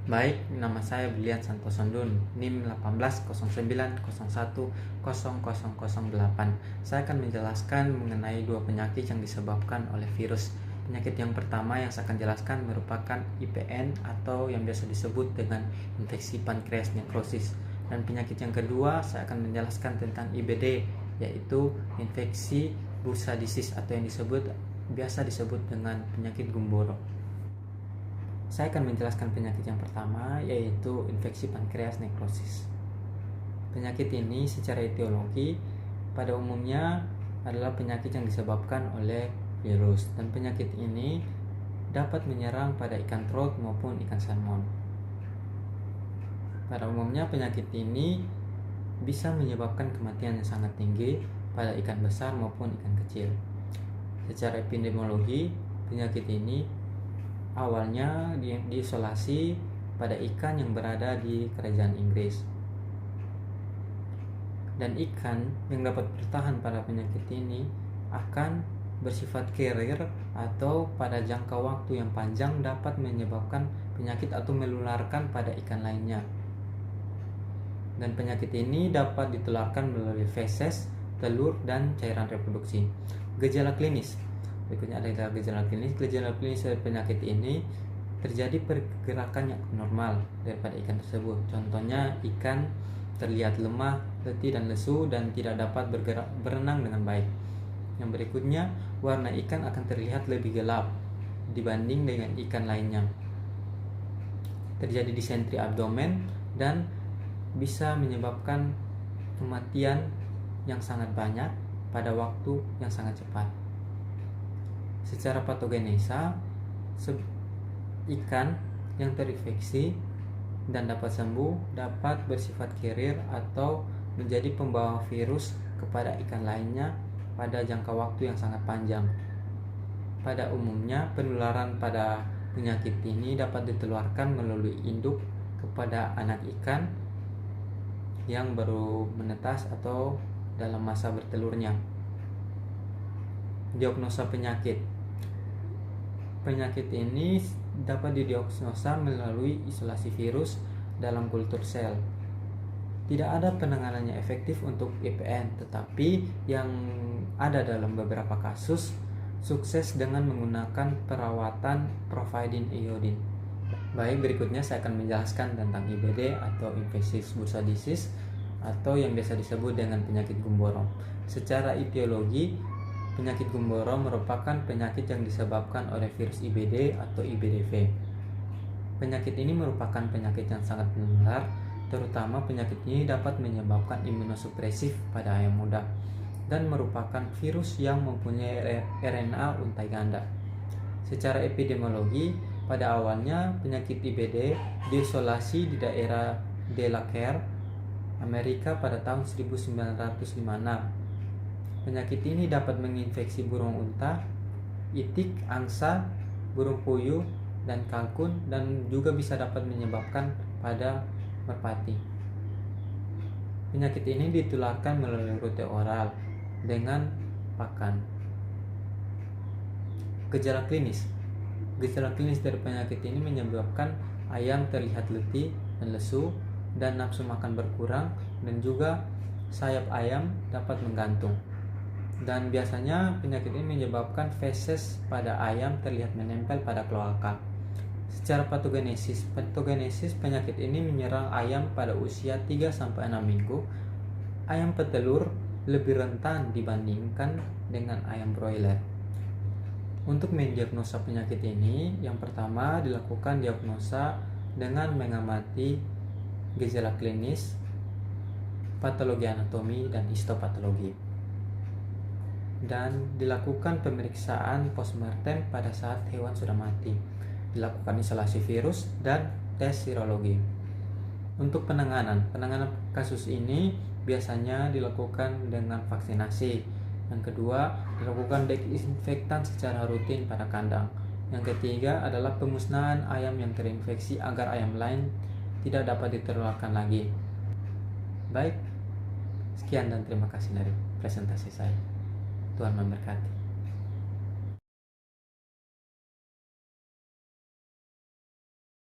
Baik, nama saya Brilian Santosondun, NIM 1809010008. Saya akan menjelaskan mengenai dua penyakit yang disebabkan oleh virus. Penyakit yang pertama yang saya akan jelaskan merupakan IPN atau yang biasa disebut dengan infeksi pankreas nekrosis. Dan penyakit yang kedua saya akan menjelaskan tentang IBD, yaitu infeksi bursadisis atau yang biasa disebut dengan penyakit Gumboro. Saya akan menjelaskan penyakit yang pertama, yaitu infeksi pankreas nekrosis. Penyakit ini secara etiologi pada umumnya adalah penyakit yang disebabkan oleh virus, dan penyakit ini dapat menyerang pada ikan trout maupun ikan salmon. Pada umumnya penyakit ini bisa menyebabkan kematian yang sangat tinggi pada ikan besar maupun ikan kecil. Secara epidemiologi, penyakit ini awalnya diisolasi pada ikan yang berada di kerajaan Inggris. Dan ikan yang dapat bertahan pada penyakit ini akan bersifat carrier atau pada jangka waktu yang panjang dapat menyebabkan penyakit atau menularkan pada ikan lainnya. Dan penyakit ini dapat ditularkan melalui feses, telur, dan cairan reproduksi. Gejala klinis. Berikutnya ada gejala klinis. Gejala klinis dari penyakit ini terjadi pergerakan yang normal daripada ikan tersebut. Contohnya ikan terlihat lemah, letih, dan lesu dan tidak dapat berenang dengan baik. Yang berikutnya, warna ikan akan terlihat lebih gelap dibanding dengan ikan lainnya. Terjadi disentri abdomen dan bisa menyebabkan kematian yang sangat banyak pada waktu yang sangat cepat. Secara patogenesa, ikan yang terinfeksi dan dapat sembuh dapat bersifat carrier atau menjadi pembawa virus kepada ikan lainnya pada jangka waktu yang sangat panjang. Pada umumnya, penularan pada penyakit ini dapat ditularkan melalui induk kepada anak ikan yang baru menetas atau dalam masa bertelurnya. Diagnosa penyakit. Penyakit ini dapat didiagnosa melalui isolasi virus dalam kultur sel. Tidak ada penanganannya efektif untuk IPN, tetapi yang ada dalam beberapa kasus sukses dengan menggunakan perawatan providin iodin. Baik, berikutnya saya akan menjelaskan tentang IBD atau infeksi bursadisis atau yang biasa disebut dengan penyakit Gumboro. Secara etiologi, penyakit Gumboro merupakan penyakit yang disebabkan oleh virus IBD atau IBDV. Penyakit ini merupakan penyakit yang sangat menular, terutama penyakit ini dapat menyebabkan imunosupresif pada ayam muda dan merupakan virus yang mempunyai RNA untai ganda. Secara epidemiologi, pada awalnya penyakit IBD diisolasi di daerah Delaware, Amerika pada tahun 1956. Penyakit ini dapat menginfeksi burung unta, itik, angsa, burung puyuh, dan kalkun, dan juga bisa dapat menyebabkan pada merpati. Penyakit ini ditularkan melalui rute oral dengan pakan. Gejala klinis. Gejala klinis dari penyakit ini menyebabkan ayam terlihat letih dan lesu, dan nafsu makan berkurang, dan juga sayap ayam dapat menggantung. Dan biasanya penyakit ini menyebabkan feses pada ayam terlihat menempel pada kloaka. Secara patogenesis penyakit ini menyerang ayam pada usia 3-6 minggu. Ayam petelur lebih rentan dibandingkan dengan ayam broiler. Untuk mendiagnosa penyakit ini, yang pertama dilakukan diagnosa dengan mengamati gejala klinis, patologi anatomi, dan histopatologi. Dan dilakukan pemeriksaan postmortem pada saat hewan sudah mati. Dilakukan isolasi virus dan tes serologi. Untuk penanganan kasus ini biasanya dilakukan dengan vaksinasi. Yang kedua, dilakukan desinfektan secara rutin pada kandang. Yang ketiga adalah pemusnahan ayam yang terinfeksi agar ayam lain tidak dapat ditularkan lagi. Baik, sekian dan terima kasih dari presentasi saya. Tuhan memberkati.